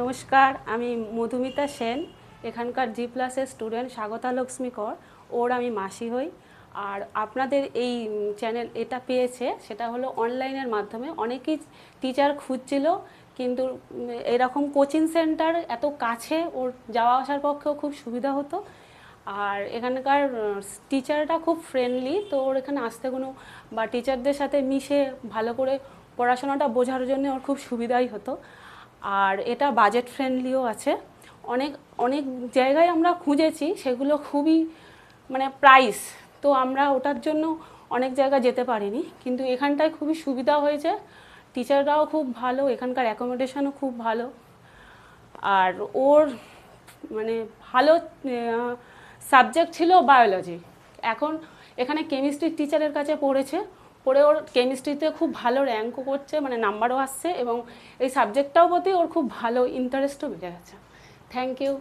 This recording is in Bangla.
নমস্কার, আমি মধুমিতা সেন, এখানকার জি+এর স্টুডেন্ট স্বাগতা লক্ষ্মী কর। ওর আমি মাসি হই। আর আপনাদের এই চ্যানেল এটা পেয়েছে, সেটা হলো অনলাইনের মাধ্যমে। অনেকেই টিচার খুঁজছিল, কিন্তু এরকম কোচিং সেন্টার এত কাছে ওর যাওয়া আসার পক্ষেও খুব সুবিধা হতো। আর এখানকার টিচারটা খুব ফ্রেন্ডলি, তো ওর এখানে আসতে কোনো বা টিচারদের সাথে মিশে ভালো করে পড়াশোনাটা বোঝার জন্য ওর খুব সুবিধাই হতো। আর এটা বাজেট ফ্রেন্ডলিও আছে। অনেক অনেক জায়গায় আমরা খুঁজেছি, সেগুলো খুবই প্রাইস, তো আমরা ওটার জন্য অনেক জায়গা যেতে পারিনি, কিন্তু এখানটায় খুবই সুবিধা হয়েছে। টিচাররাও খুব ভালো, এখানকার অ্যাকোমোডেশনও খুব ভালো। আর ওর মানে ভালো সাবজেক্ট ছিল বায়োলজি। এখন এখানে কেমিস্ট্রির টিচারের কাছে পড়ে ওর কেমিস্ট্রিতে খুব ভালো র্যাঙ্কও করছে, নাম্বারও আসছে, এবং এই সাবজেক্টটাও প্রতি ওর খুব ভালো ইন্টারেস্টও বেড়ে গেছে। Thank you.